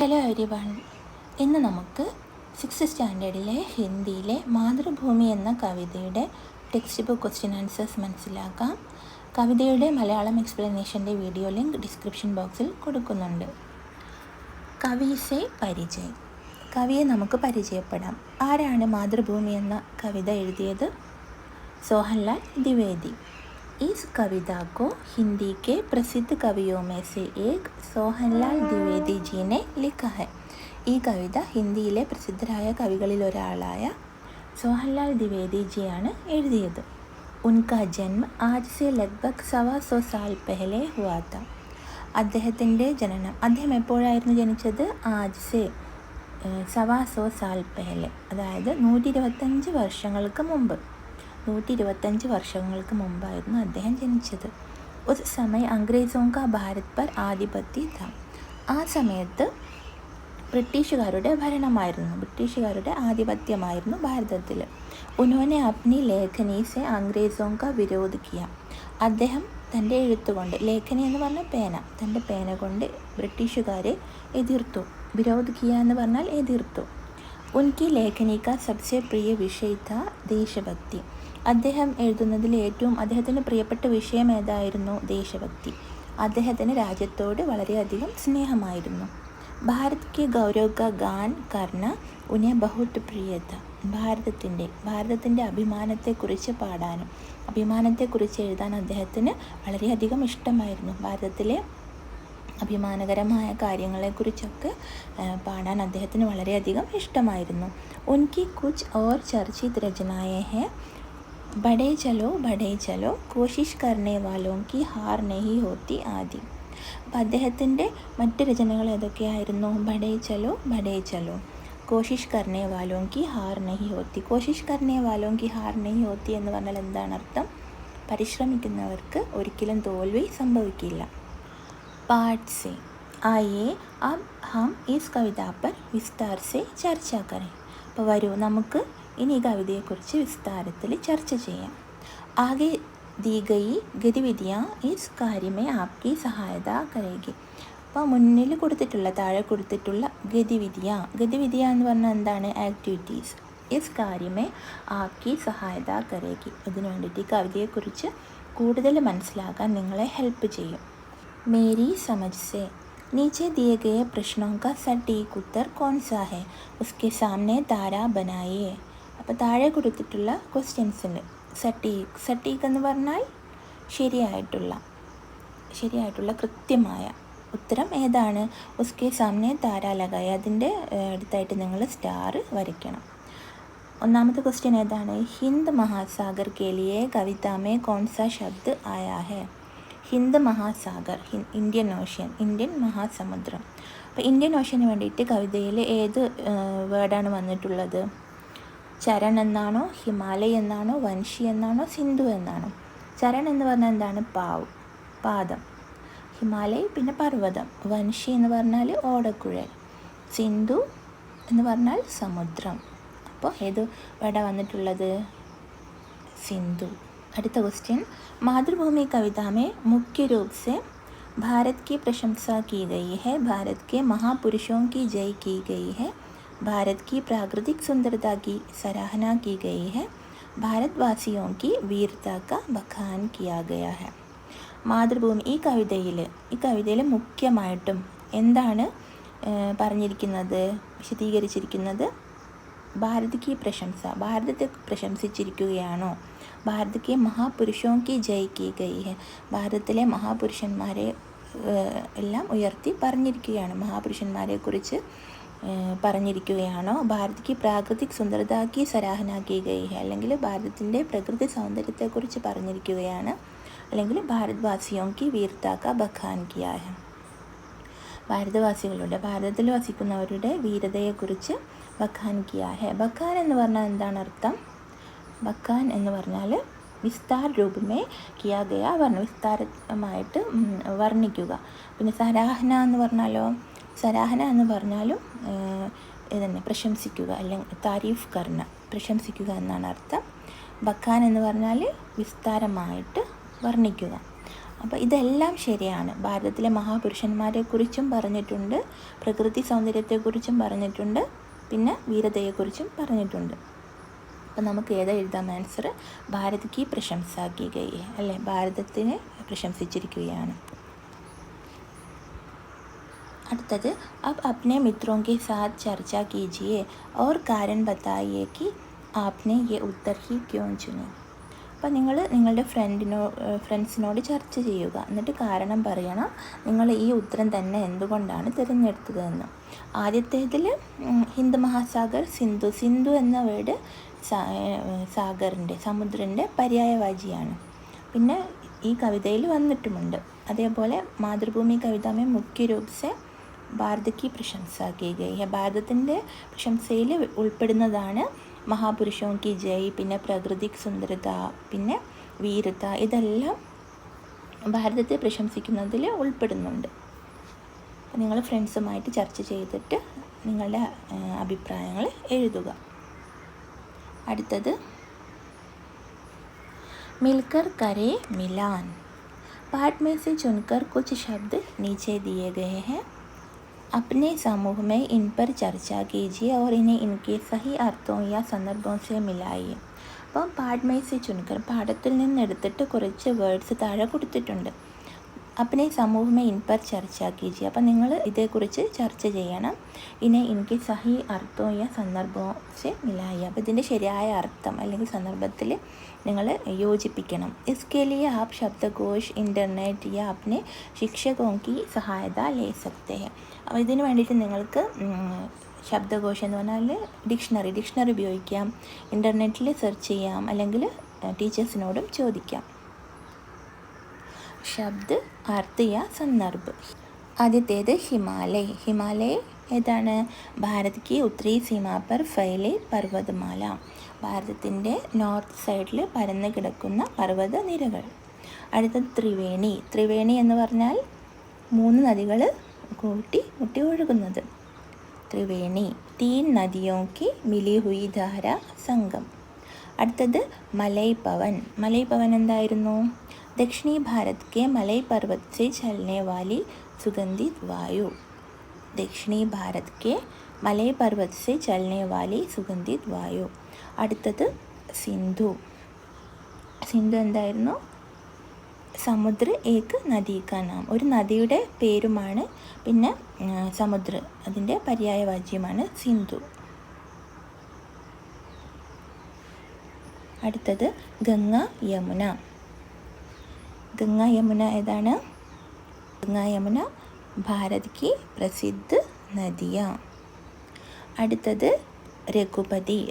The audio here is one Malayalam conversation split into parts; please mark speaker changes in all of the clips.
Speaker 1: Hello everyone. ഇന്ന് നമുക്ക് 6th സ്റ്റാൻഡേർഡിലെ ഹിന്ദിയിലെ മാതൃഭൂമി എന്ന കവിതയുടെ ടെക്സ്റ്റ് ബുക്ക് ക്വസ്റ്റ്യൻ ആൻസേഴ്സ് മനസ്സിലാക്കാം. കവിതയുടെ മലയാളം എക്സ്പ്ലനേഷൻ്റെ വീഡിയോ ലിങ്ക് ഡിസ്ക്രിപ്ഷൻ ബോക്സിൽ കൊടുക്കുന്നുണ്ട്. കവിസെ പരിചയം. കവിയെ നമുക്ക് പരിചയപ്പെടാം. ആരാണ് മാതൃഭൂമി എന്ന കവിത എഴുതിയത്? सोहनलाल द्विवेदी. इस कविता को हिंदी के प्रसिद्ध कवियों में से एक सोहनलाल द्विवेदी जी ने लिखा है. ഈ കവിത ഹിന്ദിയിലെ പ്രസിദ്ധരായ കവികളിൽ ഒരാളായ സോഹൻലാൽ ദ്വിവേദി ജിയാണ് എഴുതിയത്. ഉൻകാ ജന്മ ആജ് സെ ലഗ്ഭഗ് 125 സാൽ പെഹലെ ഹുവാ താ. അദ്ദേഹത്തിൻ്റെ ജനനം, അദ്ദേഹം എപ്പോഴായിരുന്നു ജനിച്ചത്? ആജ് സെ 125 സാൽ പെഹലെ, അതായത് 125 വർഷങ്ങൾക്ക് മുമ്പ്. 125 വർഷങ്ങൾക്ക് മുമ്പായിരുന്നു അദ്ദേഹം ജനിച്ചത്. ഉസ് സമയ അംഗ്രേസോं का भारत पर आधिपत्य था. ആ സമയത്ത് ബ്രിട്ടീഷുകാരുടെ ഭരണമായിരുന്നു, ബ്രിട്ടീഷുകാരുടെ ആധിപത്യമായിരുന്നു ഭാരതത്തിൽ. ഉन्होंने अपनी लेखनी से अंग्रेज़ों का विरोध किया. അദ്ദേഹം തൻ്റെ എഴുത്തുകൊണ്ട്, ലേഖനി എന്ന് പറഞ്ഞാൽ പേന, തൻ്റെ പേന കൊണ്ട് ബ്രിട്ടീഷുകാരെ എതിർത്തു. വിരോധ് കിയ എന്ന് പറഞ്ഞാൽ എതിർത്തു. ഉൻകി ലേഖനി കാ സബ്സെ പ്രിയ വിഷയ था ദേശഭക്തി. അദ്ദേഹം എഴുതുന്നതിൽ അദ്ദേഹത്തിന് പ്രിയപ്പെട്ട വിഷയം ഏതായിരുന്നു? ദേശഭക്തി. അദ്ദേഹത്തിന് രാജ്യത്തോട് വളരെയധികം സ്നേഹമായിരുന്നു. ഭാരത് കി ഗൗരവ് കാ ഗാൻ കർണ ഉനെ ബഹുത് പ്രിയ था. ഭാരതത്തിൻ്റെ അഭിമാനത്തെക്കുറിച്ച് പാടാനും അഭിമാനത്തെക്കുറിച്ച് എഴുതാൻ അദ്ദേഹത്തിന് വളരെയധികം ഇഷ്ടമായിരുന്നു. ഭാരതത്തിലെ അഭിമാനകരമായ കാര്യങ്ങളെക്കുറിച്ചൊക്കെ പാടാൻ അദ്ദേഹത്തിന് വളരെയധികം ഇഷ്ടമായിരുന്നു. ഉൻകി കുച്ച് ഓർ ചർച്ചിത് രചനായേ ഹെ ബഡേ ചലോ കോശിഷ് കർണേ വാലോം കി ഹാർ നഹി ഹോത്തി ആദി. അപ്പം അദ്ദേഹത്തിൻ്റെ മറ്റ് രചനകൾ ഏതൊക്കെയായിരുന്നു? ബഡേ ചലോ, കോശിഷ് കർണേ വാലോം കി ഹാർ നഹി ഹോത്തി. കോശിഷ് കർണേ വാലോം കി ഹാർ നഹി ഹോത്തി എന്ന് പറഞ്ഞാൽ എന്താണ് അർത്ഥം? പരിശ്രമിക്കുന്നവർക്ക് ഒരിക്കലും തോൽവി സംഭവിക്കില്ല. पाठ से आइए अब हम इस कविता पर विस्तार से चर्चा करें. അപ്പോൾ വരൂ, നമുക്ക് ഇനി ഈ കവിതയെക്കുറിച്ച് വിസ്താരത്തിൽ ചർച്ച ചെയ്യാം. ആകെ दी गई गतिविधियाँ इस कार्य में आपकी सहायता करेगी. അപ്പോൾ മുന്നിൽ താഴെ കൊടുത്തിട്ടുള്ള ഗതിവിധിയ എന്ന് പറഞ്ഞാൽ എന്താണ്? ആക്ടിവിറ്റീസ്. ഇസ് കാര്യമേ ആപ്കി സഹായത കരേഗി. ഇതിനു വേണ്ടിയിട്ട് ഈ കവിതയെക്കുറിച്ച് കൂടുതൽ മനസ്സിലാക്കാൻ നിങ്ങളെ ഹെൽപ്പ് ചെയ്യും. मेरी समझ से नीचे दिए गए प्रश्नों का सटीक उत्तर कौन सा है? उसके सामने तारा बनाइए. അപ്പോൾ താഴെ കൊടുത്തിട്ടുള്ള ക്വസ്റ്റ്യൻസിൽ സട്ടീക്ക് എന്ന് പറഞ്ഞാൽ ശരിയായിട്ടുള്ള കൃത്യമായ ഉത്തരം ഏതാണ്? ഉസ്കെ സാമനെ താര ലഗായ. അതിൻ്റെ അടുത്തായിട്ട് നിങ്ങൾ സ്റ്റാർ വരയ്ക്കണം. ഒന്നാമത്തെ ക്വസ്റ്റ്യൻ ഏതാണ്? ഹിന്ദ് മഹാസാഗർ കെ ലിയെ കവിത മേ കौन सा शब्द आया है? ഹിന്ദ് മഹാസാഗർ, ഇന്ത്യൻ മഹാസമുദ്രം. അപ്പോൾ ഇന്ത്യൻ ഓഷ്യന് വേണ്ടിയിട്ട് കവിതയിൽ ഏത് വേർഡാണ് വന്നിട്ടുള്ളത്? ചരൺ എന്നാണോ, ഹിമാലയ് എന്നാണോ, വൻഷി എന്നാണോ, സിന്ധു എന്നാണോ? ചരൺ എന്ന് പറഞ്ഞാൽ എന്താണ്? പാദം. ഹിമാലയ് പിന്നെ പർവ്വതം. വൻഷി എന്ന് പറഞ്ഞാൽ ഓടക്കുഴൽ. സിന്ധു എന്ന് പറഞ്ഞാൽ സമുദ്രം. അപ്പോൾ ഏത് വേർഡാണ് വന്നിട്ടുള്ളത്? സിന്ധു. അടുത്ത ക്വസ്റ്റ്യൻ, मातृभूमि कविता में मुख्य रूप से भारत की प्रशंसा की गई है, भारत के महापुरुषों की जय की गई है, भारत की प्राकृतिक सुंदरता की सराहना की गई है, भारतवासियों की वीरता का बखान किया गया है. മാതൃഭൂമി ഈ കവിതയിൽ മുഖ്യമായിട്ടും എന്താണ് പറഞ്ഞിരിക്കുന്നത്, വിശദീകരിച്ചിരിക്കുന്നത്? ഭാരത് കി പ്രശംസ, ഭാരതത്തെ പ്രശംസിച്ചിരിക്കുകയാണോ? ഭാരത് കെ മഹാപുരുഷോं की जय की गई है, ഭാരതത്തിലെ മഹാപുരുഷന്മാരെ എല്ലാം ഉയർത്തി പറഞ്ഞിരിക്കുകയാണ്, മഹാപുരുഷന്മാരെക്കുറിച്ച് പറഞ്ഞിരിക്കുകയാണോ? ഭാരത് കി പ്രാകൃതിക് സുന്ദരത കി സരാഹന കി ഗയി ഹെ, അല്ലെങ്കിൽ ഭാരതത്തിൻ്റെ പ്രകൃതി സൗന്ദര്യത്തെക്കുറിച്ച് പറഞ്ഞിരിക്കുകയാണ്, അല്ലെങ്കിൽ ഭാരത്വാസിയോं की वीरता का बखान किया है, ഭാരതത്തിൽ വസിക്കുന്നവരുടെ വീരതയെക്കുറിച്ച് ബഖാൻ കിയാ ഹെ. ബഖാൻ എന്ന് പറഞ്ഞാൽ എന്താണ് അർത്ഥം? ബഖാൻ എന്ന് പറഞ്ഞാൽ വിസ്താർ രൂപമേ കിയാ ഗയാ പറഞ്ഞു, വിസ്താരമായിട്ട് വർണ്ണിക്കുക. പിന്നെ സരാഹന എന്ന് പറഞ്ഞാലും ഇതന്നെ, പ്രശംസിക്കുക, അല്ലെങ്കിൽ താരീഫ് കർണ, പ്രശംസിക്കുക എന്നാണ് അർത്ഥം. ബഖാൻ എന്ന് പറഞ്ഞാൽ വിസ്താരമായിട്ട് വർണ്ണിക്കുക. അപ്പോൾ ഇതെല്ലാം ശരിയാണ്. ഭാരതത്തിലെ മഹാപുരുഷന്മാരെക്കുറിച്ചും പറഞ്ഞിട്ടുണ്ട്, പ്രകൃതി സൗന്ദര്യത്തെക്കുറിച്ചും പറഞ്ഞിട്ടുണ്ട്, പിന്നെ വീരതയെക്കുറിച്ചും പറഞ്ഞിട്ടുണ്ട്. അപ്പം നമുക്ക് ഏതാ എഴുതാം ആൻസർ? ഭാരത് കി പ്രശംസ കി ഗയി ഹൈ, അല്ലേ? ഭാരതത്തിനെ പ്രശംസിച്ചിരിക്കുകയാണ്. അടുത്തത്, അബ് അപ്നെ മിത്രോं के साथ चर्चा कीजिए और कारण बताइए कि आपने ये उत्तर ही क्यों चुने. അപ്പോൾ നിങ്ങൾ നിങ്ങളുടെ ഫ്രണ്ട്സിനോട് ചർച്ച ചെയ്യുക, എന്നിട്ട് കാരണം പറയണം നിങ്ങൾ ഈ ഉത്തരം തന്നെ എന്തുകൊണ്ടാണ് തിരഞ്ഞെടുത്തതെന്ന്. ആദ്യത്തേതിൽ ഹിന്ദ് മഹാസാഗർ, സിന്ധു എന്ന വേർഡ് സാഗറിൻ്റെ, സമുദ്രൻ്റെ പര്യായവാചിയാണ്. പിന്നെ ഈ കവിതയിൽ വന്നിട്ടുമുണ്ട്. അതേപോലെ മാതൃഭൂമി കവിതാമേ മുഖ്യ രൂപ് സെ ഭാരത് കി പ്രശംസ കി ഗയി ഹൈ, ഭാരതത്തിൻ്റെ പ്രശംസയിൽ ഉൾപ്പെടുന്നതാണ് മഹാപുരുഷോं की जय, പിന്നെ പ്രകൃതിക് സുന്ദരത, പിന്നെ വീരത, ഇതെല്ലാം ഭാരതത്തെ പ്രശംസിക്കുന്നതിൽ ഉൾപ്പെടുന്നുണ്ട്. നിങ്ങൾ ഫ്രണ്ട്സുമായിട്ട് ചർച്ച ചെയ്തിട്ട് നിങ്ങളുടെ അഭിപ്രായങ്ങൾ എഴുതുക. അടുത്തത്, मिलकर करे मिलान. पाठ में से चुनकर कुछ शब्द नीचे दिए गए हैं. अपने समूह में इन पर चर्चा कीजिए और इन्हें इनके सही अर्थों या संदर्भों से मिलाइए. അപ്പം പാഠ്മേസി ചുൻകർ, പാഠത്തിൽ നിന്ന് എടുത്തിട്ട് കുറച്ച് വേർഡ്സ് താഴെ കൊടുത്തിട്ടുണ്ട്. अपने समूह में इन पर चर्चा कीजिए. അപ്പം നിങ്ങൾ ഇതേക്കുറിച്ച് ചർച്ച ചെയ്യണം. ഇനി ഇൻകെ സഹി അർത്ഥോ യാ സന്ദർഭോ സെ മിലായി. അപ്പോൾ ഇതിൻ്റെ ശരിയായ അർത്ഥം അല്ലെങ്കിൽ സന്ദർഭത്തിൽ നിങ്ങൾ യോജിപ്പിക്കണം. इसके लिए आप शब्दकोश, इंटरनेट या अपने शिक्षकों की सहायता ले सकते हैं. അപ്പോൾ ഇതിന് വേണ്ടിയിട്ട് നിങ്ങൾക്ക് ശബ്ദകോശം എന്ന് പറഞ്ഞാൽ ഡിക്ഷണറി ഉപയോഗിക്കാം, ഇൻ്റർനെറ്റിൽ സെർച്ച് ചെയ്യാം, അല്ലെങ്കിൽ ടീച്ചേഴ്സിനോടും ചോദിക്കാം. ശബ്ദ അർത്ഥ യാ സന്ദർഭ്. ആദ്യത്തേത് ഹിമാലയ ഏതാണ്? ഭാരത് കി ഉത്തരി സീമ പർ ഫൈലെ പർവ്വതമാല, ഭാരതത്തിൻ്റെ നോർത്ത് സൈഡിൽ പരന്ന് കിടക്കുന്ന പർവ്വത നിരകൾ. അടുത്തത് ത്രിവേണി എന്ന് പറഞ്ഞാൽ 3 നദികൾ മുട്ടി ഒഴുകുന്നത്. ത്രിവേണി. 3 നദിയോं की मिली हुई ധാര സംഗം. അടുത്തത് മലൈ പവൻ എന്തായിരുന്നു? दक्षिणी भारत के मलय पर्वत से चलने वाली सुगंधित वायु. दक्षिणी भारत के मलय पर्वत से चलने वाली सुगंधित वायु. അടുത്തത് സിന്ധു എന്തായിരുന്നു? സമുദ്ര ഏക് നദി കാ നാം, ഒരു നദിയുടെ പേരുമാണ്. പിന്നെ സമുദ്ര, അതിൻ്റെ പര്യായവാച്യമാണ് സിന്ധു. അടുത്തത് ഗംഗ യമുന ഏതാണ്? ഗംഗ യമുന ഭാരത് കി പ്രസിദ്ധ നദിയ. അടുത്തത്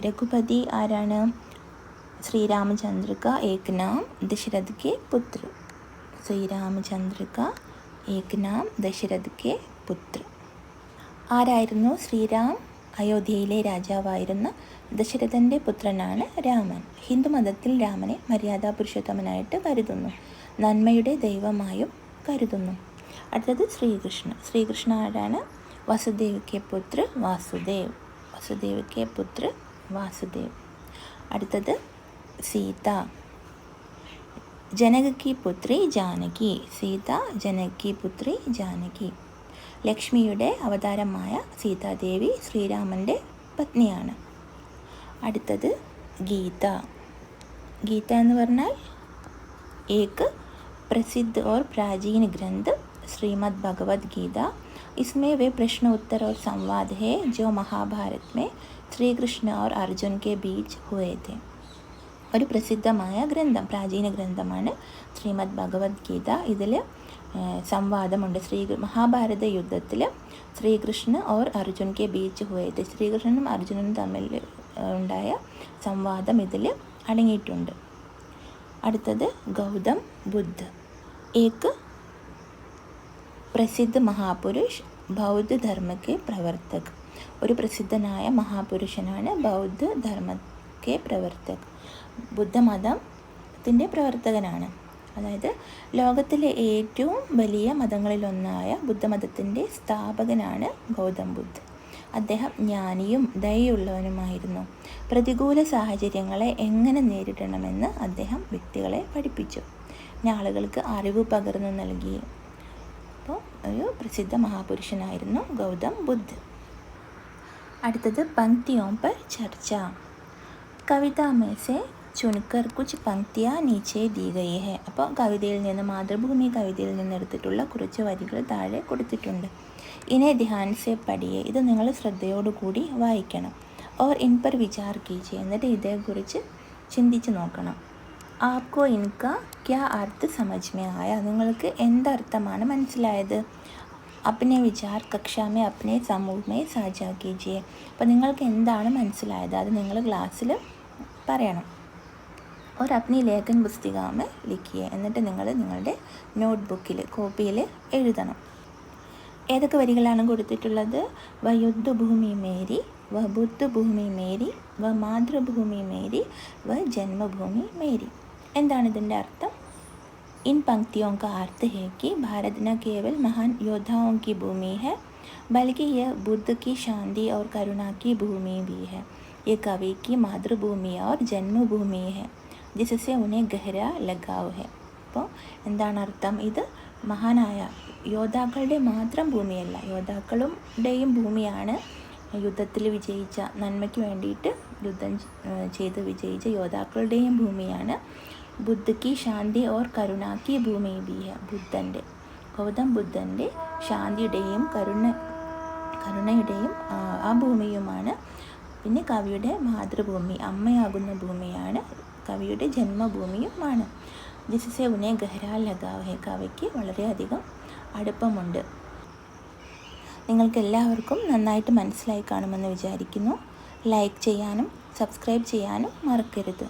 Speaker 1: രഘുപതി ആരാണ്? ശ്രീരാമചന്ദ്ര കാ ഏക് നാം ദശരഥ് കെ പുത്ര. ശ്രീരാമചന്ദ്ര കാ ഏക് നാം ദശരഥ് കെ പുത്ര. ആരായിരുന്നു ശ്രീരാം? അയോധ്യയിലെ രാജാവായിരുന്ന ദശരഥൻ്റെ പുത്രനാണ് രാമൻ. ഹിന്ദുമതത്തിൽ രാമനെ മര്യാദാ പുരുഷോത്തമനായിട്ട് കരുതുന്നു, നന്മയുടെ ദൈവമായും കരുതുന്നു. അടുത്തത് ശ്രീകൃഷ്ണ ആരാണ്? വസുദേവ് കെ പുത്ര വാസുദേവ്. അടുത്തത് സീത, ജനക കി പുത്രി ജാനകി. ലക്ഷ്മിയുടെ അവതാരമായ സീതാദേവി ശ്രീരാമൻ്റെ പത്നിയാണ്. അടുത്തത് ഗീത എന്ന് പറഞ്ഞാൽ एक प्रसिद्ध और प्राचीन ग्रंथ श्रीमद् भगवद गीता. इसमें वे प्रश्न उत्तर और संवाद है जो महाभारत में श्री कृष्ण और अर्जुन के बीच हुए थे. ഒരു പ്രസിദ്ധമായ ഗ്രന്ഥം, പ്രാചീന ഗ്രന്ഥമാണ് ശ്രീമദ് ഭഗവത് ഗീത. ഇതിൽ സംവാദമുണ്ട്. മഹാഭാരത യുദ്ധത്തിൽ ശ്രീകൃഷ്ണ ഓർ അർജുൻ കെ ബീച്ച് ഹുയത്, ശ്രീകൃഷ്ണനും അർജുനനും തമ്മിൽ ഉണ്ടായ സംവാദം ഇതിൽ അടങ്ങിയിട്ടുണ്ട്. അടുത്തത് ഗൗതം ബുദ്ധ, ഏക് പ്രസിദ്ധ മഹാപുരുഷ് ബൗദ്ധ ധർമ്മക്കെ പ്രവർത്തക്. ഒരു പ്രസിദ്ധനായ മഹാപുരുഷനാണ് ബൗദ്ധ ധർമ്മക്കെ പ്രവർത്തക്. ബുദ്ധമതത്തിൻ്റെ പ്രവർത്തകനാണ്. അതായത് ലോകത്തിലെ ഏറ്റവും വലിയ മതങ്ങളിലൊന്നായ ബുദ്ധമതത്തിൻ്റെ സ്ഥാപകനാണ് ഗൗതം ബുദ്ധ. അദ്ദേഹം ജ്ഞാനിയും ദയയുള്ളവനുമായിരുന്നു. പ്രതികൂല സാഹചര്യങ്ങളെ എങ്ങനെ നേരിടണമെന്ന് അദ്ദേഹം വ്യക്തികളെ പഠിപ്പിച്ചു. ആളുകൾക്ക് അറിവ് പകർന്നു നൽകി. അപ്പോൾ ഒരു പ്രസിദ്ധ മഹാപുരുഷനായിരുന്നു ഗൗതം ബുദ്ധ. അടുത്തത് പങ്ക്തിയോं पर चर्चा. കവിത में से ചുൻകർ കുച്ച് പങ്ക്തിയാ നീച്ചെ ദീ ഗയി ഹെ. അപ്പോൾ കവിതയിൽ നിന്ന്, മാതൃഭൂമി കവിതയിൽ നിന്ന് എടുത്തിട്ടുള്ള കുറച്ച് വരികൾ താഴെ കൊടുത്തിട്ടുണ്ട്. ഇനെ ധ്യാൻ സെ പഠിയെ. ഇത് നിങ്ങൾ ശ്രദ്ധയോടുകൂടി വായിക്കണം. ഓർ ഇൻ പർ വിചാർ കീജിയെ. എന്നിട്ട് ഇതേക്കുറിച്ച് ചിന്തിച്ച് നോക്കണം. ആപ്കോ ഇൻക ക്യാ അർത്ഥ സമജ് മേ ആയ. നിങ്ങൾക്ക് എന്തർത്ഥമാണ് മനസ്സിലായത്? അപ്നെ വിചാർ കക്ഷാമേ അപ്നെ സമൂഹമേ സാജാ കീജിയെ. അപ്പോൾ നിങ്ങൾക്ക് എന്താണ് മനസ്സിലായത് അത് നിങ്ങൾ ക്ലാസ്സിൽ പറയണം. और अपनी लेखन पुस्तिका में लिखिए. എന്നിട്ട് നിങ്ങൾ നിങ്ങളുടെ നോട്ട്ബുക്കിൽ, കോപ്പിയിൽ എഴുതണം. ഏതൊക്കെ വരികളാണ് കൊടുത്തിട്ടുള്ളത്? വ യുദ്ധഭൂമി മേരി, വ ബുദ്ധഭൂമി മേരി, വ മാതൃഭൂമി മേരി, വ ജന്മഭൂമി മേരി. എന്താണ് ഇതിൻ്റെ അർത്ഥം? इन पंक्तियों का अर्थ है कि भारत न केवल महान योद्धाओं की भूमि है बल्कि यह बुद्ध की शांति और करुणा की भूमि भी है. ये कवि की मातृभूमि और जन्मभूमि है जिससे उन्हें गहरा लगाव है. അപ്പോൾ എന്താണ് അർത്ഥം? ഇത് മഹാനായ യോദ്ധാക്കളുടെ മാത്രം ഭൂമിയല്ല, യോദ്ധാക്കളുടെയും ഭൂമിയാണ്. യുദ്ധത്തിൽ വിജയിച്ച, നന്മയ്ക്ക് വേണ്ടിയിട്ട് യുദ്ധം ചെയ്ത് വിജയിച്ച യോദ്ധാക്കളുടെയും ഭൂമിയാണ്. ബുദ്ധ കി ശാന്തി ഓർ കരുണ കി ഭൂമി ബി ഹെ. ബുദ്ധൻ്റെ, ഗൗതം ബുദ്ധൻ്റെ ശാന്തിയുടെയും കരുണയുടെയും ആ ഭൂമിയുമാണ്. പിന്നെ കവിയുടെ മാതൃഭൂമി, അമ്മയാകുന്ന ഭൂമിയാണ്. കവിയുടെ ജന്മഭൂമിയുമാണ്. ജിസസെ ഉനെ ഗഹ്റാ ലഗാവ് ഹെ. കവിക്ക് വളരെയധികം അടുപ്പമുണ്ട്. നിങ്ങൾക്കെല്ലാവർക്കും നന്നായിട്ട് മനസ്സിലായി കാണുമെന്ന് വിചാരിക്കുന്നു. ലൈക്ക് ചെയ്യാനും സബ്സ്ക്രൈബ് ചെയ്യാനും മറക്കരുത്.